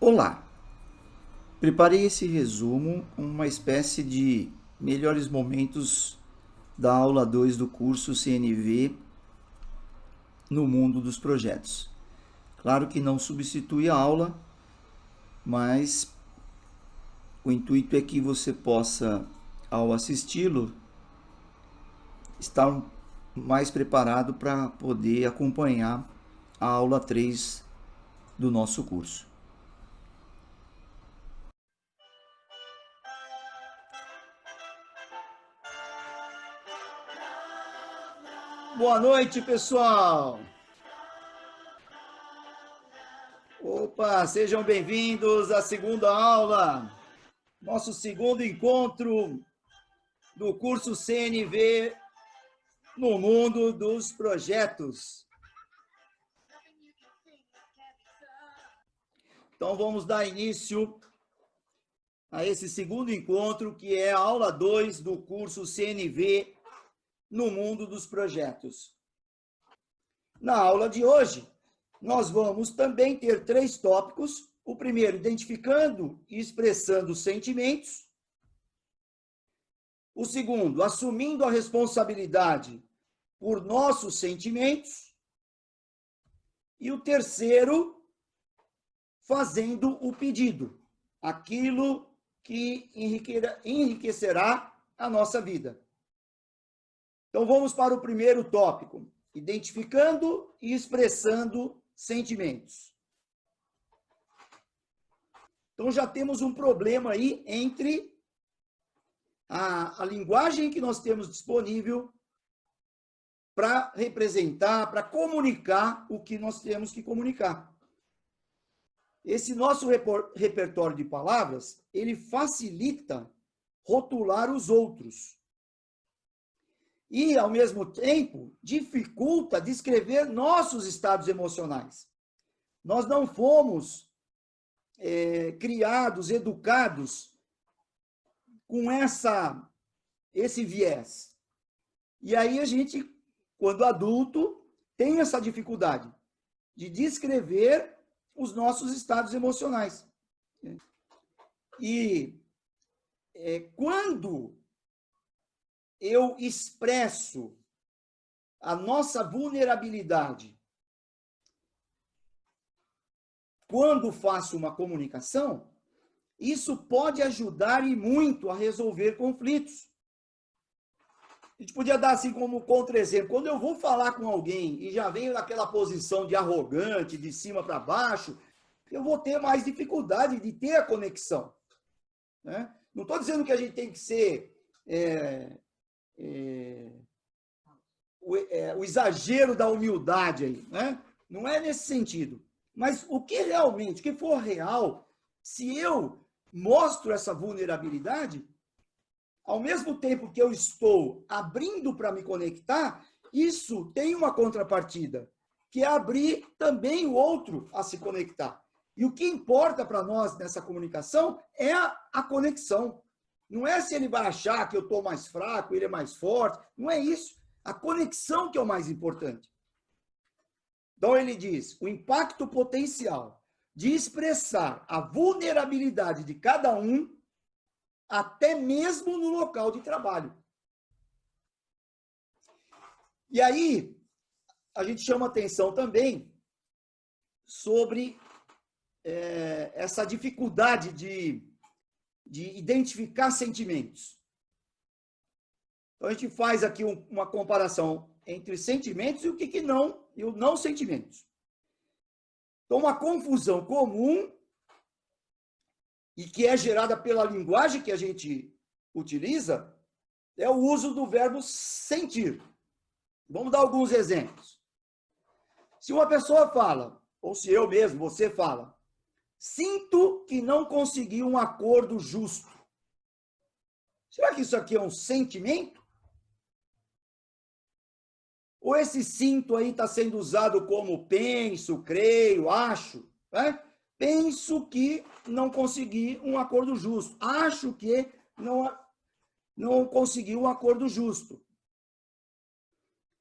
Olá! Preparei esse resumo, uma espécie de melhores momentos da aula 2 do curso CNV no mundo dos projetos. Claro que não substitui a aula, mas o intuito é que você possa, ao assisti-lo, estar mais preparado para poder acompanhar a aula 3 do nosso curso. Boa noite, pessoal! Opa, sejam bem-vindos à segunda aula, nosso segundo encontro do curso CNV no mundo dos projetos. Então, vamos dar início a esse segundo encontro, que é a aula 2 do curso CNV no mundo dos projetos. Na aula de hoje, nós vamos também ter 3 tópicos. O primeiro, identificando e expressando sentimentos. O segundo, assumindo a responsabilidade por nossos sentimentos. E o terceiro, fazendo o pedido, aquilo que enriquecerá a nossa vida. Então, vamos para o primeiro tópico, identificando e expressando sentimentos. Então, já temos um problema aí entre a linguagem que nós temos disponível para representar, para comunicar o que nós temos que comunicar. Esse nosso repertório de palavras, ele facilita rotular os outros. E, ao mesmo tempo, dificulta descrever nossos estados emocionais. Nós não fomos criados, educados com esse viés. E aí a gente, quando adulto, tem essa dificuldade de descrever os nossos estados emocionais. E quando eu expresso a nossa vulnerabilidade, quando faço uma comunicação, isso pode ajudar e muito a resolver conflitos. A gente podia dar assim como contra-exemplo. Quando eu vou falar com alguém e já venho naquela posição de arrogante, de cima para baixo, eu vou ter mais dificuldade de ter a conexão. Né? Não estou dizendo que a gente tem que ser o exagero da humildade aí, né? Não é nesse sentido. Mas o que realmente, o que for real, se eu mostro essa vulnerabilidade, ao mesmo tempo que eu estou abrindo para me conectar, isso tem uma contrapartida, que é abrir também o outro a se conectar. E o que importa para nós nessa comunicação é a conexão. Não é se ele vai achar que eu estou mais fraco, ele é mais forte. Não é isso. A conexão que é o mais importante. Então, ele diz, o impacto potencial de expressar a vulnerabilidade de cada um, até mesmo no local de trabalho. E aí, a gente chama atenção também sobre essa dificuldade de identificar sentimentos. Então, a gente faz aqui uma comparação entre sentimentos e o que não, e o não sentimentos. Então, uma confusão comum e que é gerada pela linguagem que a gente utiliza é o uso do verbo sentir. Vamos dar alguns exemplos. Se uma pessoa fala, ou se eu mesmo, você fala, sinto que não consegui um acordo justo. Será que isso aqui é um sentimento? Ou esse sinto aí está sendo usado como penso, creio, acho? Né? Penso que não consegui um acordo justo. Acho que não consegui um acordo justo.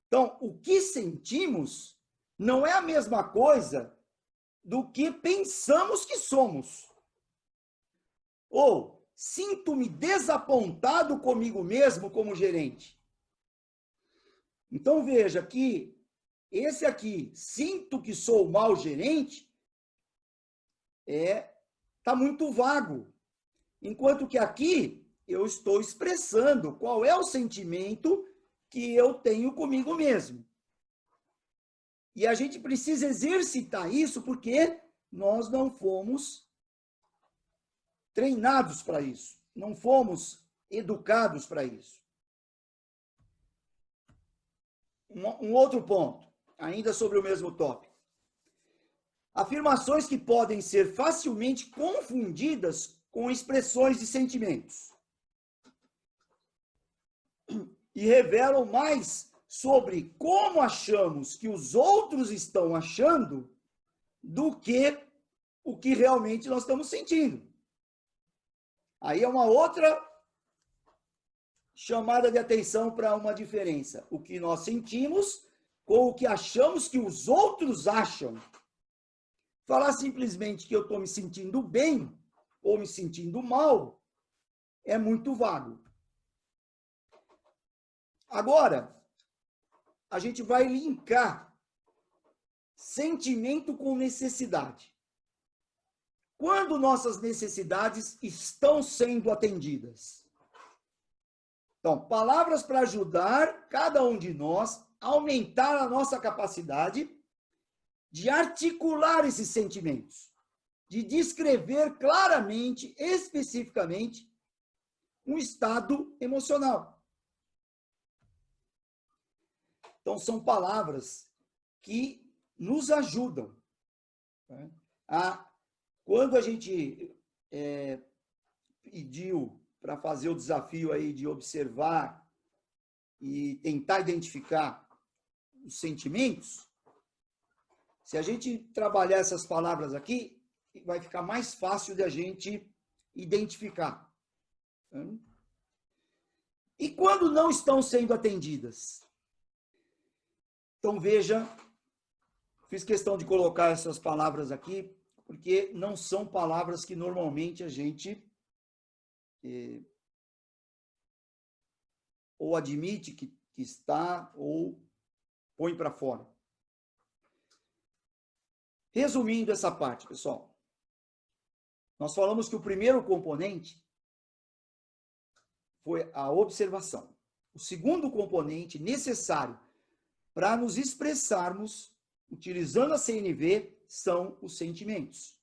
Então, o que sentimos não é a mesma coisa do que pensamos que somos. Ou sinto-me desapontado comigo mesmo como gerente. Então veja que esse aqui, sinto que sou mau gerente, tá muito vago. Enquanto que aqui eu estou expressando qual é o sentimento que eu tenho comigo mesmo. E a gente precisa exercitar isso porque nós não fomos treinados para isso, não fomos educados para isso. Um outro ponto, ainda sobre o mesmo tópico. Afirmações que podem ser facilmente confundidas com expressões de sentimentos. E revelam mais sobre como achamos que os outros estão achando do que o que realmente nós estamos sentindo. Aí é uma outra chamada de atenção para uma diferença. O que nós sentimos com o que achamos que os outros acham. Falar simplesmente que eu estou me sentindo bem ou me sentindo mal é muito vago. Agora, a gente vai linkar sentimento com necessidade. Quando nossas necessidades estão sendo atendidas? Então, palavras para ajudar cada um de nós a aumentar a nossa capacidade de articular esses sentimentos, de descrever claramente, especificamente, um estado emocional. Então, são palavras que nos ajudam. Né? Quando a gente pediu para fazer o desafio aí de observar e tentar identificar os sentimentos, se a gente trabalhar essas palavras aqui, vai ficar mais fácil de a gente identificar. E quando não estão sendo atendidas? Então, veja, fiz questão de colocar essas palavras aqui, porque não são palavras que normalmente a gente ou admite que está, ou põe para fora. Resumindo essa parte, pessoal, nós falamos que o primeiro componente foi a observação. O segundo componente necessário para nos expressarmos, utilizando a CNV, são os sentimentos.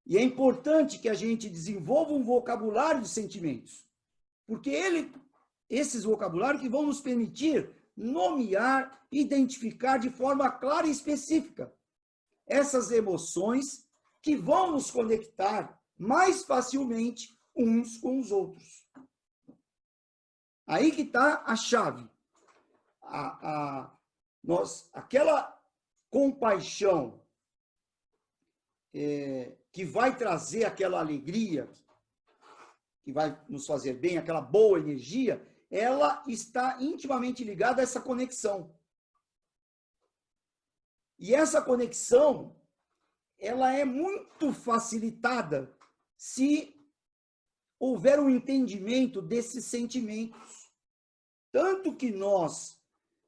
E é importante que a gente desenvolva um vocabulário de sentimentos, porque esses vocabulários que vão nos permitir nomear, identificar de forma clara e específica essas emoções que vão nos conectar mais facilmente uns com os outros. Aí que está a chave. Aquela compaixão que vai trazer aquela alegria, que vai nos fazer bem, aquela boa energia, ela está intimamente ligada a essa conexão. E essa conexão, ela é muito facilitada se houver um entendimento desses sentimentos. Tanto que nós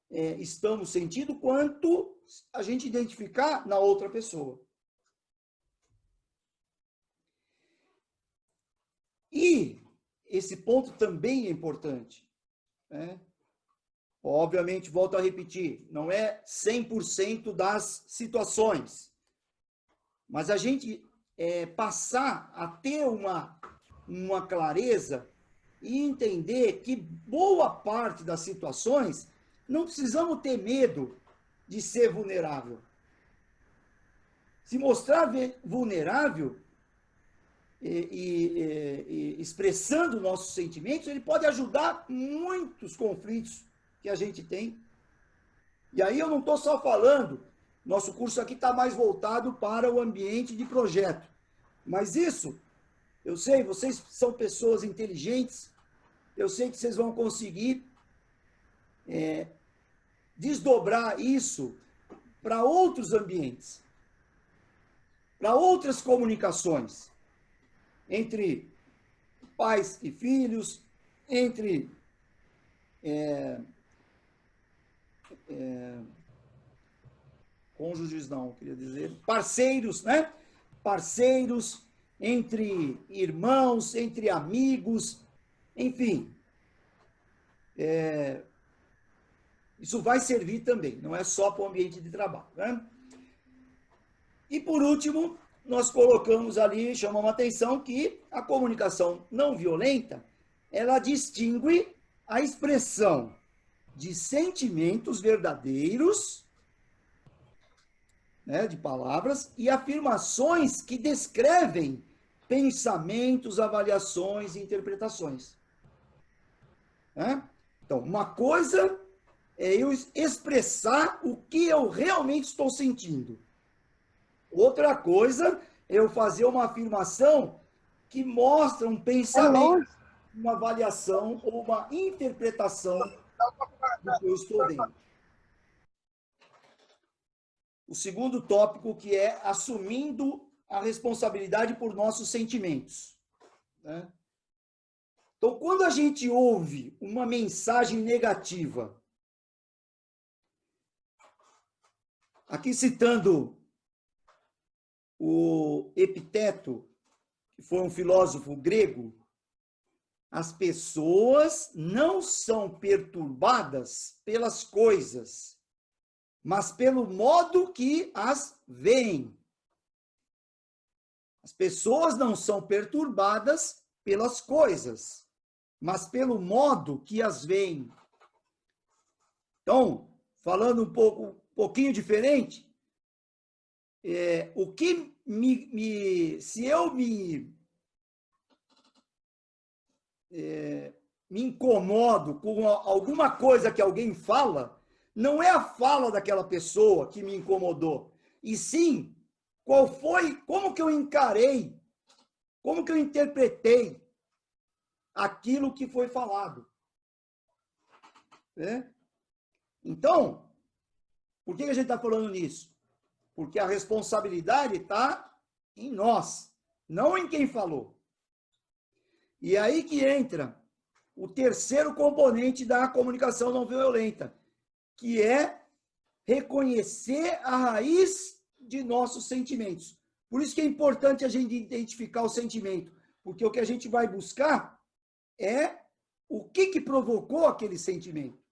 estamos sentindo, quanto a gente identificar na outra pessoa. E esse ponto também é importante. Né? Obviamente, volto a repetir, não é 100% das situações, mas a gente passar a ter uma clareza e entender que boa parte das situações não precisamos ter medo de ser vulnerável. Se mostrar vulnerável e expressando nossos sentimentos, ele pode ajudar muitos conflitos que a gente tem. E aí eu não estou só falando, nosso curso aqui está mais voltado para o ambiente de projeto. Mas isso, eu sei, vocês são pessoas inteligentes, eu sei que vocês vão conseguir desdobrar isso para outros ambientes. para outras comunicações entre pais e filhos, entre cônjuges não, queria dizer, parceiros, né? Parceiros, entre irmãos, entre amigos, enfim. Isso vai servir também, não é só para o ambiente de trabalho, né? E, por último, nós colocamos ali, chamamos a atenção que a comunicação não violenta, ela distingue a expressão de sentimentos verdadeiros, né, de palavras, e afirmações que descrevem pensamentos, avaliações e interpretações. Né? Então, uma coisa é eu expressar o que eu realmente estou sentindo. Outra coisa é eu fazer uma afirmação que mostra um pensamento, uma avaliação ou uma interpretação do que eu estou vendo. O segundo tópico, que é assumindo a responsabilidade por nossos sentimentos. Né? Então, quando a gente ouve uma mensagem negativa, aqui citando o Epiteto, que foi um filósofo grego, as pessoas não são perturbadas pelas coisas, mas pelo modo que as veem. As pessoas não são perturbadas pelas coisas, mas pelo modo que as veem. Então, falando um pouquinho diferente, o que se eu me incomodo com alguma coisa que alguém fala, não é a fala daquela pessoa que me incomodou, e sim como que eu encarei, como que eu interpretei aquilo que foi falado. Né? Então, por que a gente está falando nisso? Porque a responsabilidade está em nós, não em quem falou. E aí que entra o terceiro componente da comunicação não violenta, que é reconhecer a raiz de nossos sentimentos. Por isso que é importante a gente identificar o sentimento, porque o que a gente vai buscar é o que provocou aquele sentimento.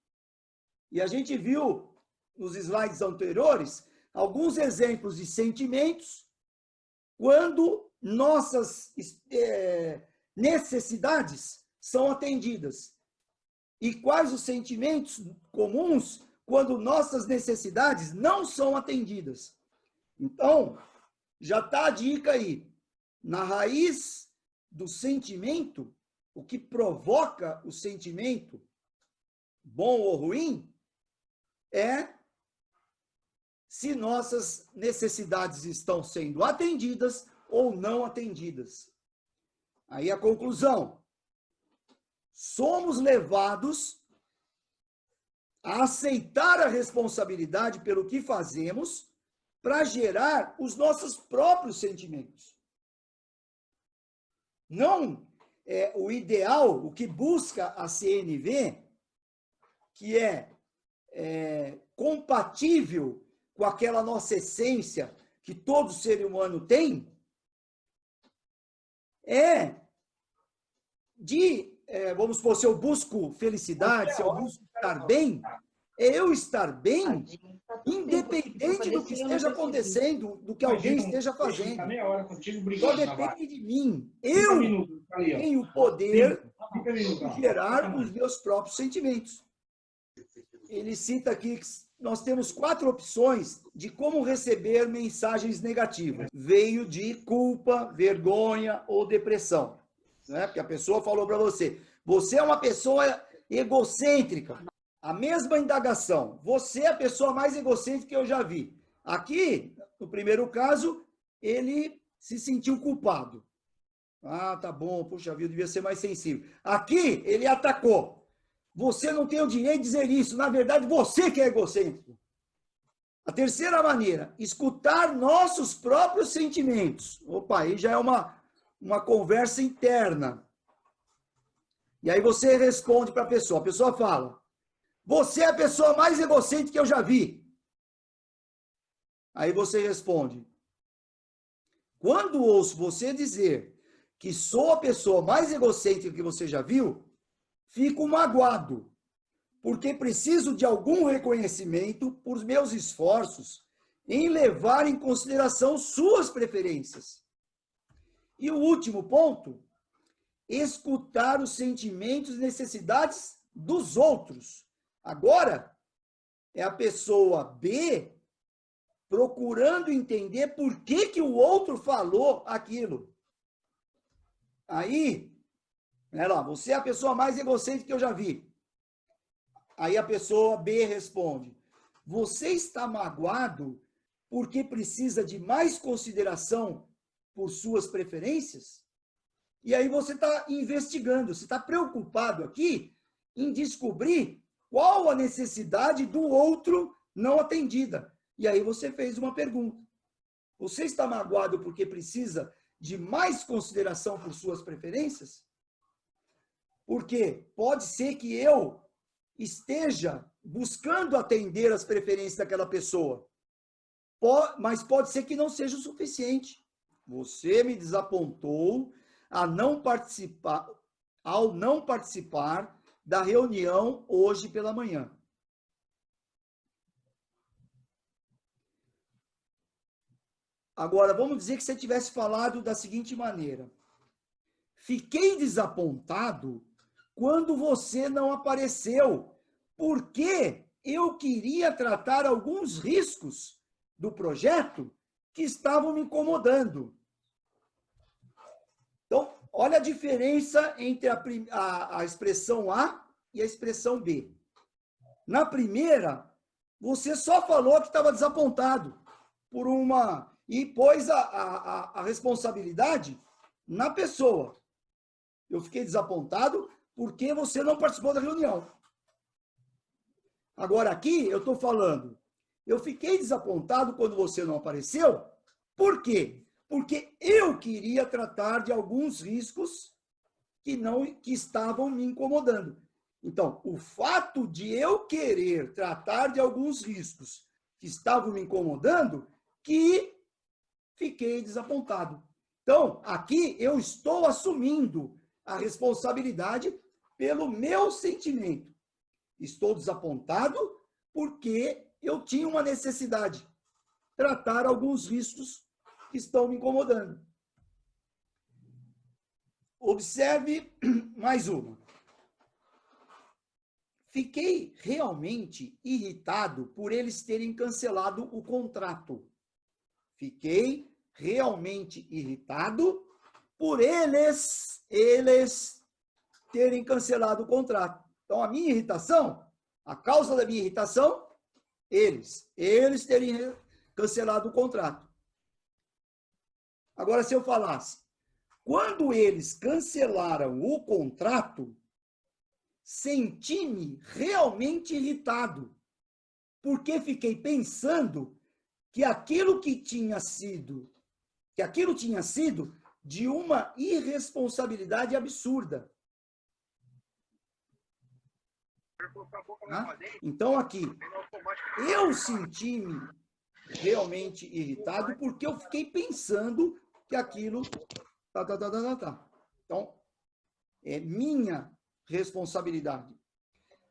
E a gente viu nos slides anteriores alguns exemplos de sentimentos quando nossas necessidades são atendidas. E quais os sentimentos comuns quando nossas necessidades não são atendidas. Então, já está a dica aí. Na raiz do sentimento, o que provoca o sentimento, bom ou ruim, é se nossas necessidades estão sendo atendidas ou não atendidas. Aí a conclusão. Somos levados a aceitar a responsabilidade pelo que fazemos para gerar os nossos próprios sentimentos. Não é o ideal, o que busca a CNV, que é compatível com aquela nossa essência que todo ser humano tem, vamos supor, se eu busco felicidade, se eu busco estar bem, é eu estar bem, independente do que esteja acontecendo, do que alguém esteja fazendo. Só depende de mim. Eu tenho o poder de gerar os meus próprios sentimentos. Ele cita aqui que nós temos 4 opções de como receber mensagens negativas. Veio de culpa, vergonha ou depressão. Né? Porque a pessoa falou para você, você é uma pessoa egocêntrica. A mesma indagação, você é a pessoa mais egocêntrica que eu já vi. Aqui, no primeiro caso, ele se sentiu culpado. Ah, tá bom, puxa vida, devia ser mais sensível. Aqui, ele atacou. Você não tem o direito de dizer isso. Na verdade, você que é egocêntrico. A terceira maneira, escutar nossos próprios sentimentos. Opa, aí já é uma conversa interna. E aí você responde para a pessoa fala, você é a pessoa mais egocêntrica que eu já vi. Aí você responde, quando ouço você dizer que sou a pessoa mais egocêntrica que você já viu, fico magoado, porque preciso de algum reconhecimento por meus esforços em levar em consideração suas preferências. E o último ponto, escutar os sentimentos e necessidades dos outros. Agora, é a pessoa B procurando entender por que o outro falou aquilo. Aí, olha lá, você é a pessoa mais egocêntrica que eu já vi. Aí a pessoa B responde, você está magoado porque precisa de mais consideração por suas preferências? E aí você está investigando, você está preocupado aqui em descobrir qual a necessidade do outro não atendida. E aí você fez uma pergunta. Você está magoado porque precisa de mais consideração por suas preferências? Porque pode ser que eu esteja buscando atender as preferências daquela pessoa, mas pode ser que não seja o suficiente. Você me desapontou ao não participar da reunião hoje pela manhã. Agora, vamos dizer que você tivesse falado da seguinte maneira. Fiquei desapontado quando você não apareceu, porque eu queria tratar alguns riscos do projeto que estavam me incomodando. Então, olha a diferença entre a expressão A e a expressão B. Na primeira, você só falou que estava desapontado por uma... e pôs a responsabilidade na pessoa. Eu fiquei desapontado porque você não participou da reunião. Agora aqui eu estou falando, eu fiquei desapontado quando você não apareceu. Por quê? Porque eu queria tratar de alguns riscos que estavam me incomodando. Então, o fato de eu querer tratar de alguns riscos que estavam me incomodando, que fiquei desapontado. Então, aqui eu estou assumindo a responsabilidade pelo meu sentimento. Estou desapontado porque eu tinha uma necessidade, tratar alguns riscos que estão me incomodando. Observe mais uma. Fiquei realmente irritado por eles terem cancelado o contrato. Fiquei realmente irritado por eles terem cancelado o contrato. Então, a minha irritação, a causa da minha irritação, eles terem cancelado o contrato. Agora, se eu falasse, quando eles cancelaram o contrato, senti-me realmente irritado, porque fiquei pensando que aquilo tinha sido de uma irresponsabilidade absurda. Então, aqui, eu senti-me realmente irritado porque eu fiquei pensando que aquilo... Então, é minha responsabilidade.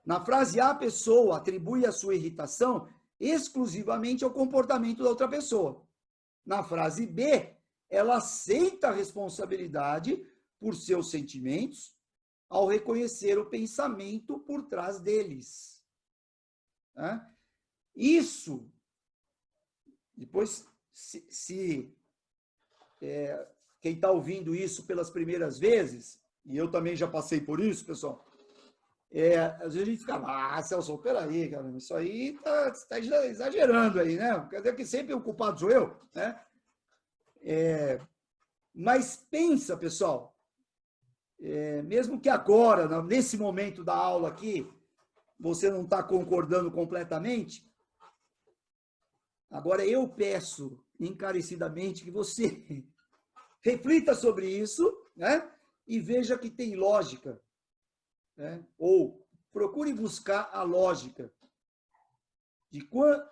Na frase A, a pessoa atribui a sua irritação exclusivamente ao comportamento da outra pessoa. Na frase B, ela aceita a responsabilidade por seus sentimentos ao reconhecer o pensamento por trás deles. Isso, depois, quem está ouvindo isso pelas primeiras vezes, e eu também já passei por isso, pessoal, às vezes a gente fica, Celso, peraí, cara, isso aí está exagerando aí, né? Quer dizer que sempre o culpado sou eu, né? Mas pensa, pessoal, mesmo que agora, nesse momento da aula aqui, você não está concordando completamente, Agora, eu peço encarecidamente que você reflita sobre isso, né? E veja que tem lógica, né? Ou procure buscar a lógica,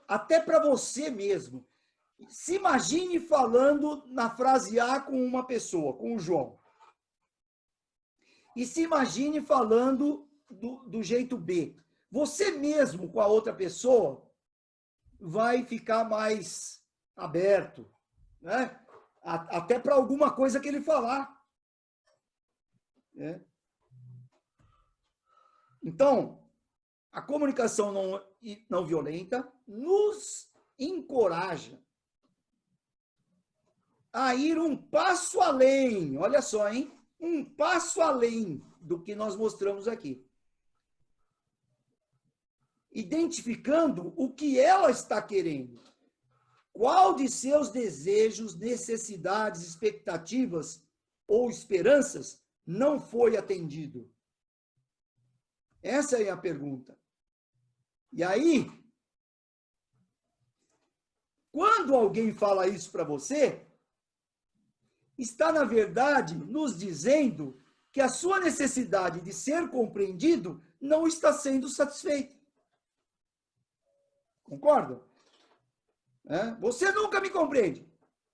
até para você mesmo. Se imagine falando na frase A com uma pessoa, com o João. E se imagine falando do jeito B. Você mesmo com a outra pessoa vai ficar mais aberto, né? Até para alguma coisa que ele falar. Né? Então, a comunicação não violenta nos encoraja a ir um passo além, olha só, hein? Um passo além do que nós mostramos aqui. Identificando o que ela está querendo. Qual de seus desejos, necessidades, expectativas ou esperanças não foi atendido? Essa é a pergunta. E aí, quando alguém fala isso para você, está, na verdade, nos dizendo que a sua necessidade de ser compreendido não está sendo satisfeita. Concorda? Você nunca me compreende.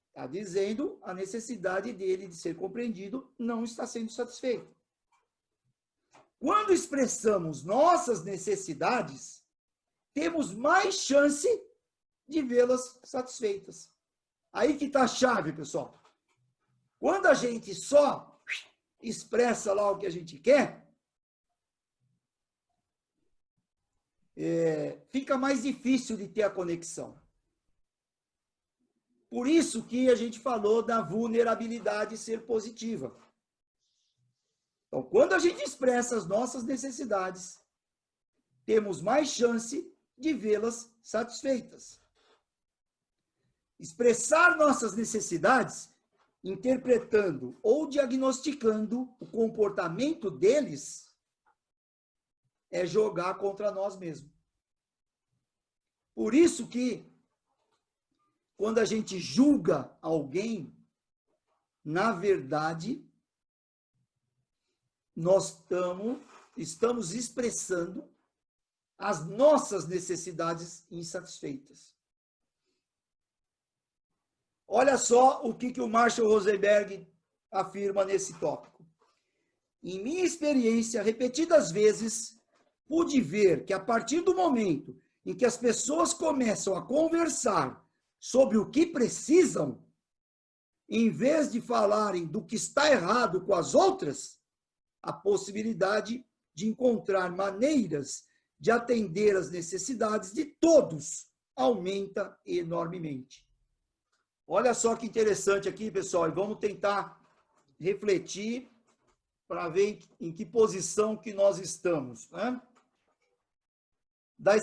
Está dizendo a necessidade dele de ser compreendido não está sendo satisfeita. Quando expressamos nossas necessidades, temos mais chance de vê-las satisfeitas. Aí que está a chave, pessoal. Quando a gente só expressa lá o que a gente quer, fica mais difícil de ter a conexão. Por isso que a gente falou da vulnerabilidade ser positiva. Então, quando a gente expressa as nossas necessidades, temos mais chance de vê-las satisfeitas. Expressar nossas necessidades, interpretando ou diagnosticando o comportamento deles, é jogar contra nós mesmos. Por isso que, quando a gente julga alguém, na verdade, nós estamos expressando as nossas necessidades insatisfeitas. Olha só o que o Marshall Rosenberg afirma nesse tópico. Em minha experiência, repetidas vezes, pude ver que a partir do momento em que as pessoas começam a conversar sobre o que precisam, em vez de falarem do que está errado com as outras, a possibilidade de encontrar maneiras de atender às necessidades de todos aumenta enormemente. Olha só que interessante aqui, pessoal, e vamos tentar refletir para ver em que posição que nós estamos, né? Da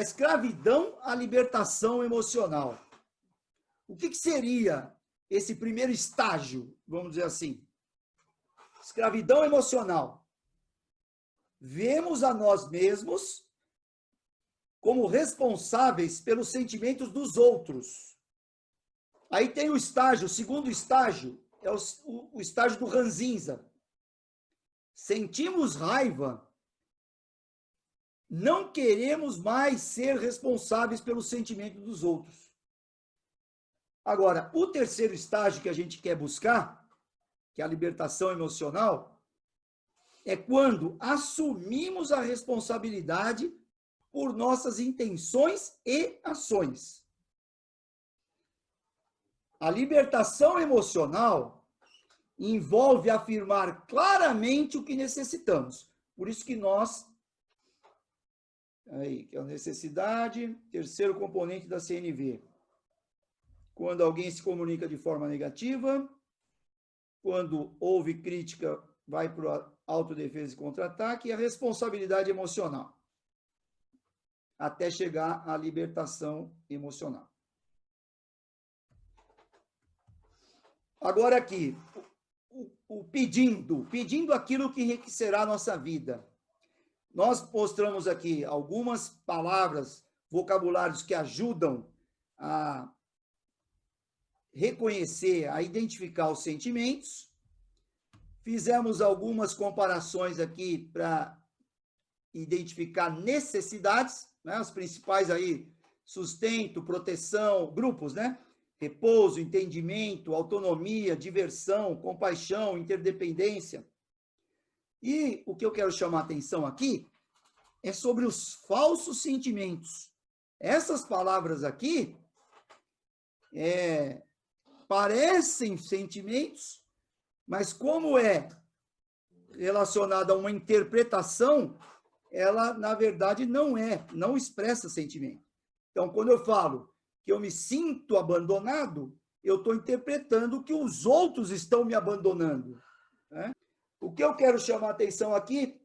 escravidão à libertação emocional. O que seria esse primeiro estágio, vamos dizer assim? Escravidão emocional. Vemos a nós mesmos como responsáveis pelos sentimentos dos outros. Aí tem o estágio, o segundo estágio, é o estágio do ranzinza. Sentimos raiva, não queremos mais ser responsáveis pelo sentimento dos outros. Agora, o terceiro estágio que a gente quer buscar, que é a libertação emocional, é quando assumimos a responsabilidade por nossas intenções e ações. A libertação emocional envolve afirmar claramente o que necessitamos. Por isso que nós, aí, que é a necessidade, terceiro componente da CNV. Quando alguém se comunica de forma negativa, quando houve crítica, vai para a autodefesa e contra-ataque, e a responsabilidade emocional, até chegar à libertação emocional. Agora aqui, o pedindo aquilo que enriquecerá a nossa vida. Nós mostramos aqui algumas palavras, vocabulários que ajudam a reconhecer, a identificar os sentimentos. Fizemos algumas comparações aqui para identificar necessidades, né? As principais aí, sustento, proteção, grupos, né? Repouso, entendimento, autonomia, diversão, compaixão, interdependência. E o que eu quero chamar a atenção aqui é sobre os falsos sentimentos. Essas palavras aqui parecem sentimentos, mas como é relacionada a uma interpretação, ela, na verdade, não expressa sentimento. Então, quando eu falo que eu me sinto abandonado, eu estou interpretando que os outros estão me abandonando, né? O que eu quero chamar a atenção aqui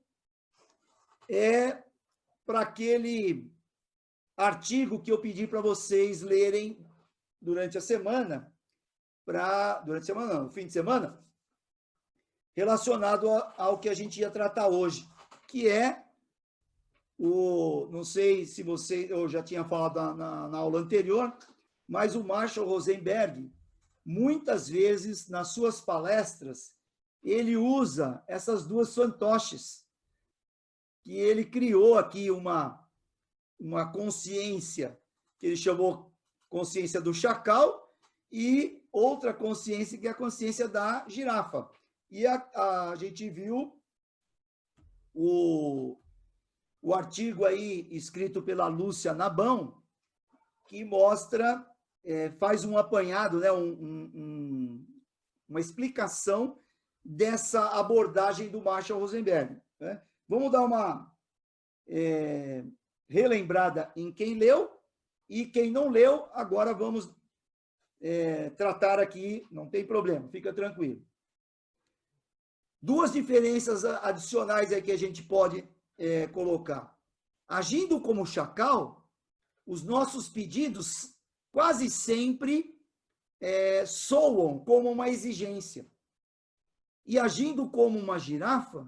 é para aquele artigo que eu pedi para vocês lerem durante a semana, no fim de semana, relacionado ao que a gente ia tratar hoje, que é não sei se eu já tinha falado na aula anterior, mas o Marshall Rosenberg, muitas vezes, nas suas palestras, ele usa essas duas fantoches, que ele criou aqui uma consciência, que ele chamou consciência do chacal, e outra consciência, que é a consciência da girafa. E a gente viu o artigo aí escrito pela Lúcia Nabão, que mostra, faz um apanhado, né, uma explicação dessa abordagem do Marshall Rosenberg, né? Vamos dar uma relembrada em quem leu, e quem não leu, agora vamos tratar aqui, não tem problema, fica tranquilo. Duas diferenças adicionais aí que a gente pode colocar. Agindo como chacal, os nossos pedidos quase sempre soam como uma exigência. E agindo como uma girafa,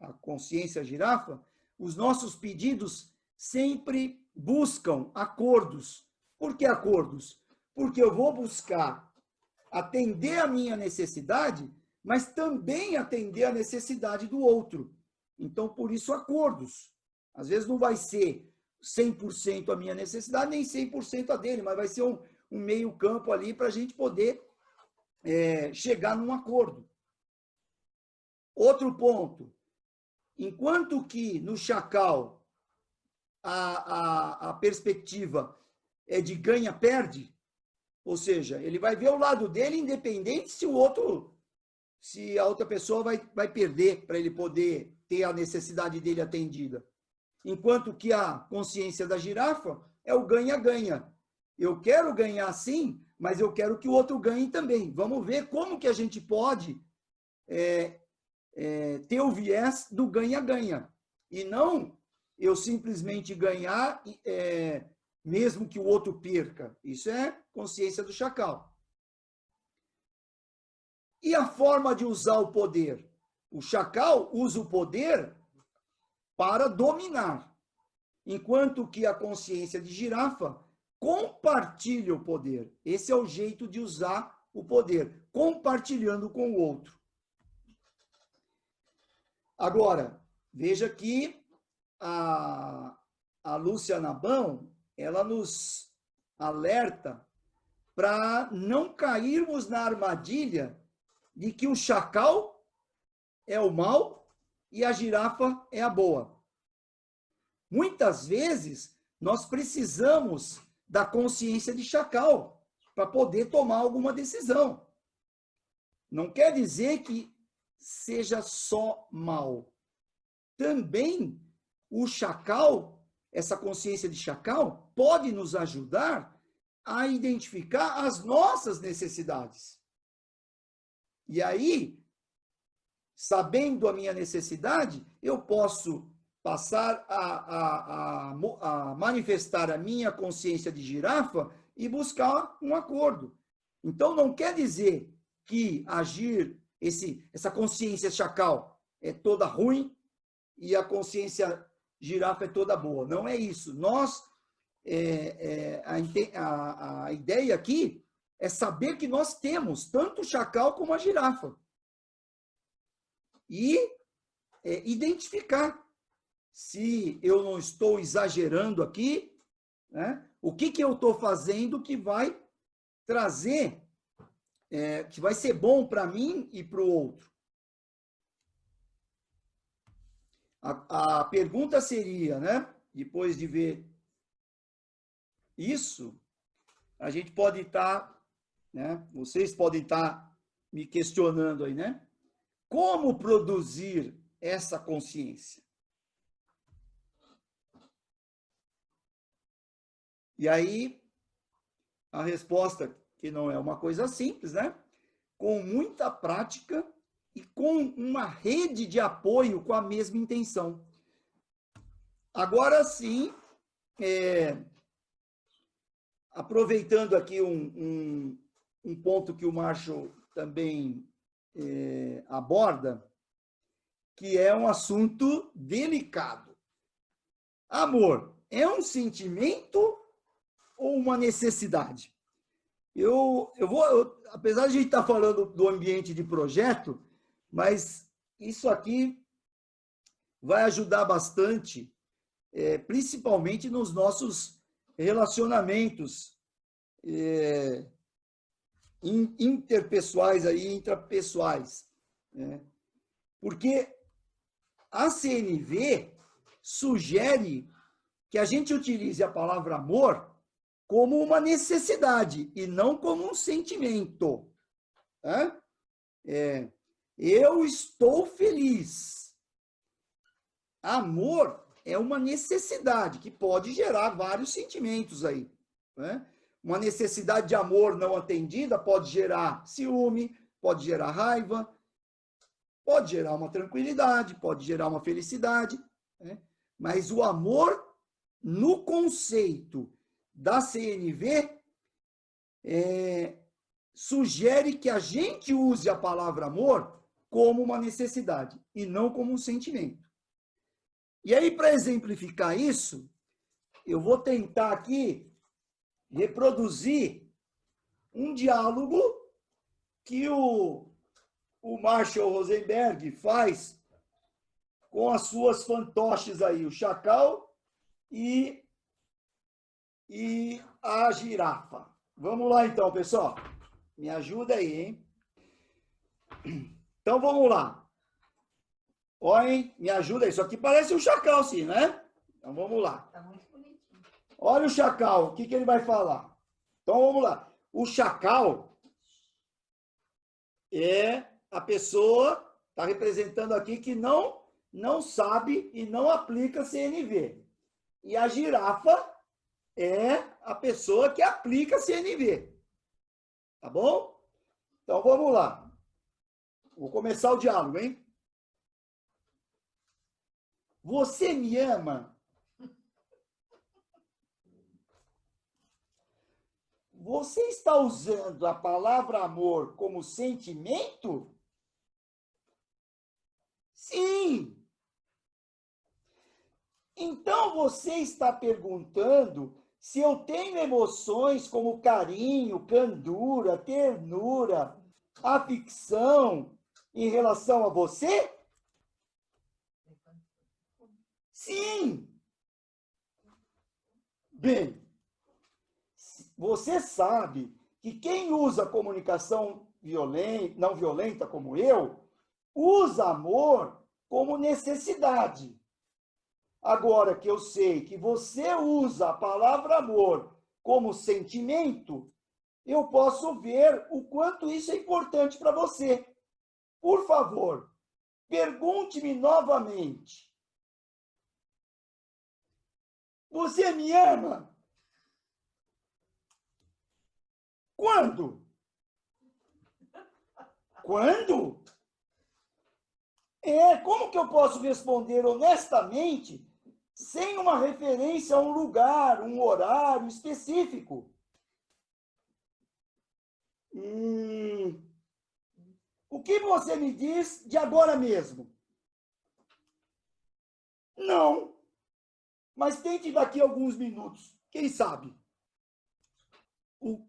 a consciência girafa, os nossos pedidos sempre buscam acordos. Por que acordos? Porque eu vou buscar atender a minha necessidade, mas também atender a necessidade do outro. Então, por isso, acordos. Às vezes não vai ser 100% a minha necessidade, nem 100% a dele, mas vai ser um meio campo ali para a gente poder chegar num acordo. Outro ponto. Enquanto que no chacal a perspectiva é de ganha-perde, ou seja, ele vai ver o lado dele independente se a outra pessoa vai perder para ele poder ter a necessidade dele atendida. Enquanto que a consciência da girafa é o ganha-ganha. Eu quero ganhar sim, mas eu quero que o outro ganhe também. Vamos ver como que a gente pode ter o viés do ganha-ganha. E não eu simplesmente ganhar, mesmo que o outro perca. Isso é consciência do chacal. E a forma de usar o poder? O chacal usa o poder para dominar, enquanto que a consciência de girafa compartilha o poder. Esse é o jeito de usar o poder, compartilhando com o outro. Agora, veja que a Lúcia Nabão, ela nos alerta para não cairmos na armadilha de que o chacal é o mal e a girafa é a boa. Muitas vezes, nós precisamos da consciência de chacal para poder tomar alguma decisão. Não quer dizer que seja só mal. Também o chacal, essa consciência de chacal, pode nos ajudar a identificar as nossas necessidades. E aí, sabendo a minha necessidade, eu posso passar a manifestar a minha consciência de girafa e buscar um acordo. Então, não quer dizer que agir, essa consciência chacal é toda ruim e a consciência girafa é toda boa. Não é isso. Nós a ideia aqui é saber que nós temos tanto o chacal como a girafa. E identificar se eu não estou exagerando aqui, né? O que eu estou fazendo que vai trazer, que vai ser bom para mim e para o outro. A pergunta seria, né? Depois de ver isso, a gente pode estar, né? Vocês podem estar me questionando aí, né? Como produzir essa consciência? E aí, a resposta, que não é uma coisa simples, né? Com muita prática e com uma rede de apoio com a mesma intenção. Agora sim, aproveitando aqui um ponto que o Marshall também aborda, que é um assunto delicado. Amor é um sentimento ou uma necessidade? Apesar de a gente estar falando do ambiente de projeto, mas isso aqui vai ajudar bastante, principalmente nos nossos relacionamentos interpessoais, intrapessoais. Né? Porque a CNV sugere que a gente utilize a palavra amor como uma necessidade e não como um sentimento. Eu estou feliz. Amor é uma necessidade que pode gerar vários sentimentos aí. Né? Uma necessidade de amor não atendida pode gerar ciúme, pode gerar raiva, pode gerar uma tranquilidade, pode gerar uma felicidade. Né? Mas o amor, no conceito da CNV, sugere que a gente use a palavra amor como uma necessidade e não como um sentimento. E aí, para exemplificar isso, eu vou tentar aqui reproduzir um diálogo que o Marshall Rosenberg faz com as suas fantoches aí, o chacal e a girafa. Vamos lá então, pessoal. Me ajuda aí, hein? Então, vamos lá. Olhem, me ajuda aí. Isso aqui parece um chacal, sim, né? Então, vamos lá. Tá muito bonitinho. Olha o chacal, o que ele vai falar? Então, vamos lá. O chacal é a pessoa, está representando aqui, que não sabe e não aplica CNV. E a girafa é a pessoa que aplica CNV. Tá bom? Então, vamos lá. Vou começar o diálogo, hein? Você me ama? Você está usando a palavra amor como sentimento? Sim. Então você está perguntando se eu tenho emoções como carinho, candura, ternura, afecção em relação a você? Sim. Bem, você sabe que quem usa comunicação não violenta como eu, usa amor como necessidade. Agora que eu sei que você usa a palavra amor como sentimento, eu posso ver o quanto isso é importante para você. Por favor, pergunte-me novamente. Você me ama? Quando? Quando? Como que eu posso responder honestamente sem uma referência a um lugar, um horário específico? O que você me diz de agora mesmo? Não, mas tente daqui a alguns minutos. Quem sabe?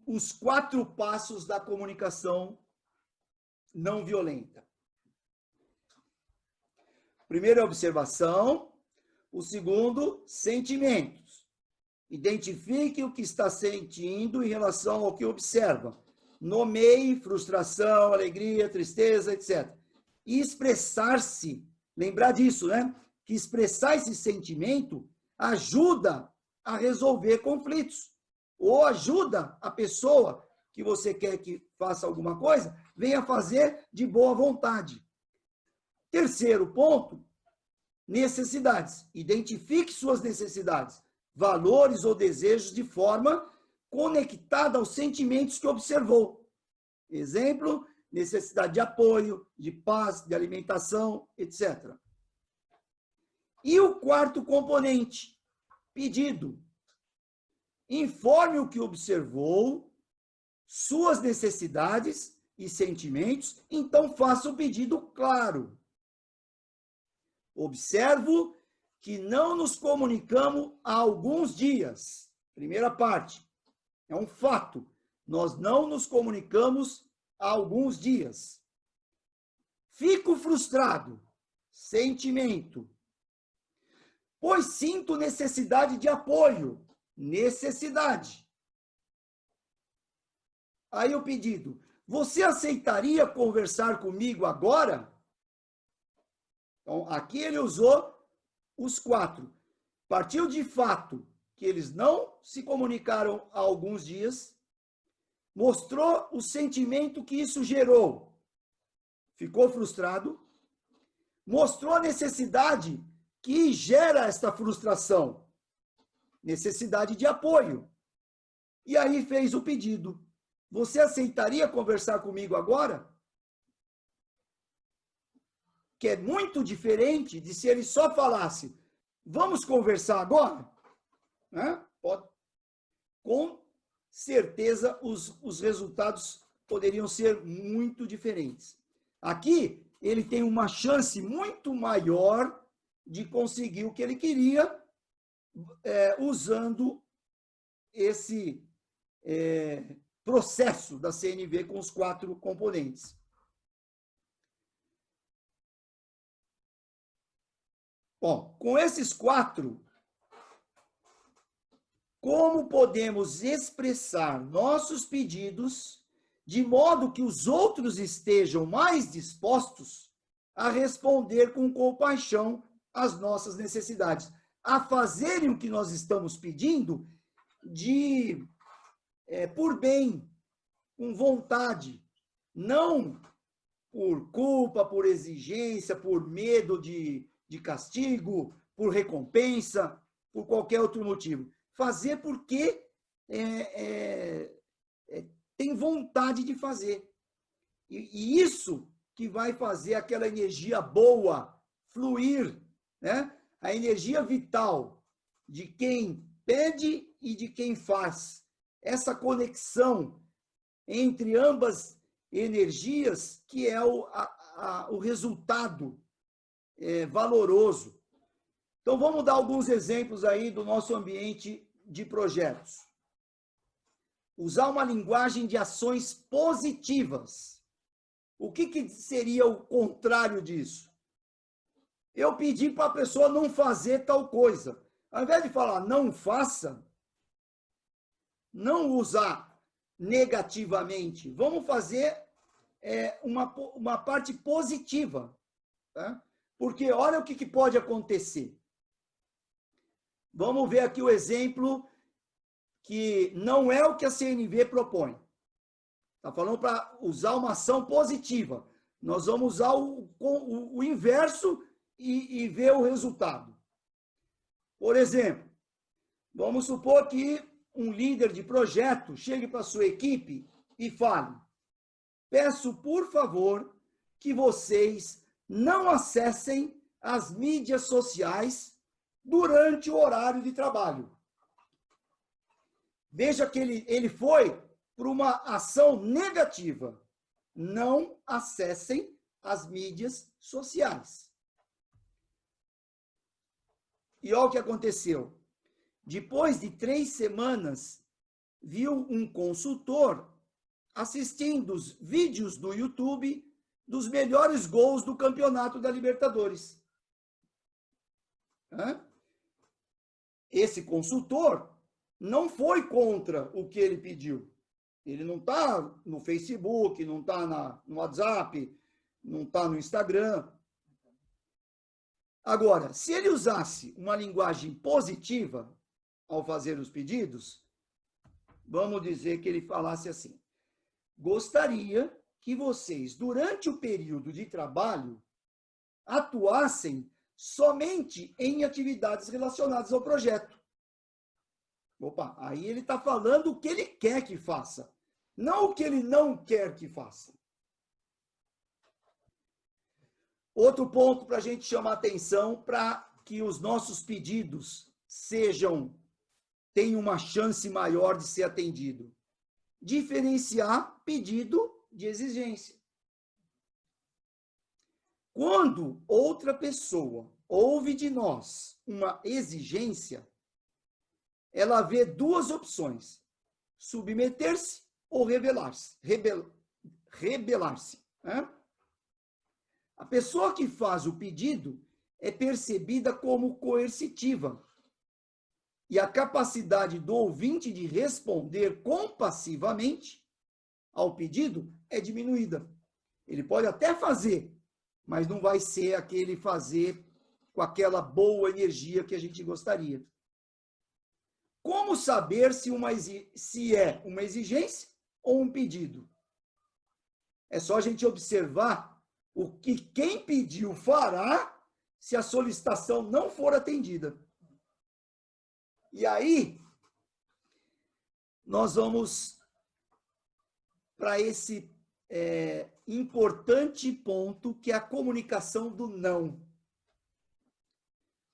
Os 4 passos da comunicação não violenta. Primeiro é observação. O segundo, sentimentos. Identifique o que está sentindo em relação ao que observa. Nomeie frustração, alegria, tristeza, etc. E expressar-se, lembrar disso, né? Que expressar esse sentimento ajuda a resolver conflitos. Ou ajuda a pessoa que você quer que faça alguma coisa, venha fazer de boa vontade. Terceiro ponto, necessidades. Identifique suas necessidades, valores ou desejos de forma conectada aos sentimentos que observou. Exemplo, necessidade de apoio, de paz, de alimentação, etc. E o quarto componente, pedido. Informe o que observou, suas necessidades e sentimentos, então faça o pedido claro. Observo que não nos comunicamos há alguns dias. Primeira parte, é um fato. Nós não nos comunicamos há alguns dias. Fico frustrado. Sentimento. Pois sinto necessidade de apoio. Necessidade. Aí o pedido. Você aceitaria conversar comigo agora? Então, aqui ele usou os 4. Partiu de fato que eles não se comunicaram há alguns dias, mostrou o sentimento que isso gerou. Ficou frustrado, mostrou a necessidade que gera esta frustração, necessidade de apoio. E aí fez o pedido. Você aceitaria conversar comigo agora? Que é muito diferente de se ele só falasse, vamos conversar agora? Né? Com certeza, os resultados poderiam ser muito diferentes. Aqui, ele tem uma chance muito maior de conseguir o que ele queria, usando esse processo da CNV com os 4 componentes. Bom, com esses 4, como podemos expressar nossos pedidos de modo que os outros estejam mais dispostos a responder com compaixão às nossas necessidades, a fazerem o que nós estamos pedindo por bem, com vontade, não por culpa, por exigência, por medo de castigo, por recompensa, por qualquer outro motivo. Fazer porque tem vontade de fazer. E isso que vai fazer aquela energia boa fluir, né? A energia vital de quem pede e de quem faz. Essa conexão entre ambas energias que é o resultado valoroso. Então, vamos dar alguns exemplos aí do nosso ambiente de projetos. Usar uma linguagem de ações positivas. O que seria o contrário disso? Eu pedi para a pessoa não fazer tal coisa. Ao invés de falar não faça, não usar negativamente, vamos fazer uma parte positiva. Tá? Porque olha o que pode acontecer. Vamos ver aqui o exemplo que não é o que a CNV propõe. Está falando para usar uma ação positiva. Nós vamos usar o inverso e ver o resultado. Por exemplo, vamos supor que um líder de projeto chegue para a sua equipe e fale: peço, por favor, que vocês não acessem as mídias sociais durante o horário de trabalho. Veja que ele foi para uma ação negativa. Não acessem as mídias sociais. E olha o que aconteceu. depois de 3 semanas, viu um consultor assistindo os vídeos do YouTube dos melhores gols do campeonato da Libertadores. Esse consultor não foi contra o que ele pediu. Ele não está no Facebook, não está no WhatsApp, não está no Instagram. Agora, se ele usasse uma linguagem positiva ao fazer os pedidos, vamos dizer que ele falasse assim: gostaria que vocês, durante o período de trabalho, atuassem somente em atividades relacionadas ao projeto. Opa, aí ele está falando o que ele quer que faça, não o que ele não quer que faça. Outro ponto para a gente chamar atenção para que os nossos pedidos tenham uma chance maior de ser atendido. Diferenciar pedido de exigência. Quando outra pessoa ouve de nós uma exigência, ela vê 2 opções: submeter-se ou rebelar-se. A pessoa que faz o pedido é percebida como coercitiva, e a capacidade do ouvinte de responder compassivamente ao pedido é diminuída. Ele pode até fazer, mas não vai ser aquele fazer com aquela boa energia que a gente gostaria. Como saber se é uma exigência ou um pedido? É só a gente observar o que quem pediu fará se a solicitação não for atendida. E aí, nós vamos para esse importante ponto, que é a comunicação do não.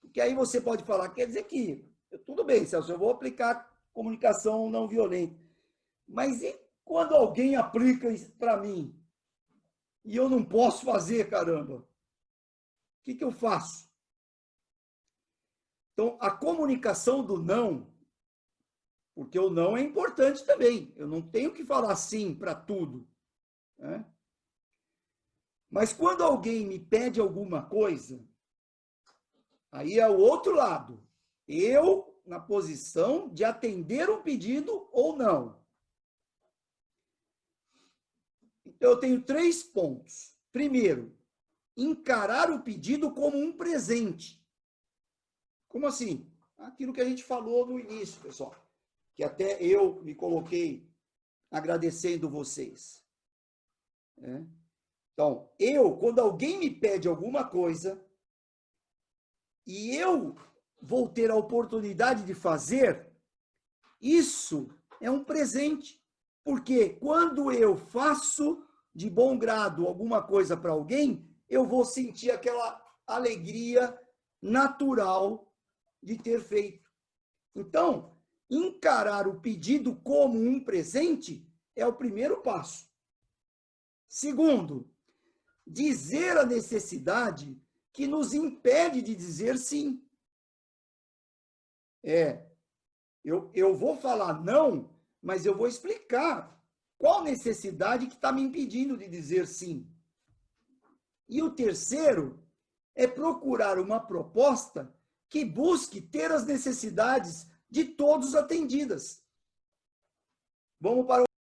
Porque aí você pode falar, quer dizer que, tudo bem, Celso, eu vou aplicar comunicação não violenta, mas e quando alguém aplica isso para mim e eu não posso fazer, caramba? O que eu faço? Então, a comunicação do não, porque o não é importante também, eu não tenho que falar sim para tudo, né? Mas quando alguém me pede alguma coisa, aí é o outro lado. Eu, na posição de atender um pedido ou não. Então, eu tenho 3 pontos. Primeiro, encarar o pedido como um presente. Como assim? Aquilo que a gente falou no início, pessoal, que até eu me coloquei agradecendo vocês. Então, quando alguém me pede alguma coisa e eu vou ter a oportunidade de fazer, isso é um presente. Porque quando eu faço de bom grado alguma coisa para alguém, eu vou sentir aquela alegria natural de ter feito. Então, encarar o pedido como um presente é o primeiro passo. Segundo, dizer a necessidade que nos impede de dizer sim. Eu vou falar não, mas eu vou explicar qual necessidade que está me impedindo de dizer sim. E o terceiro é procurar uma proposta que busque ter as necessidades de todos atendidas. Vamos para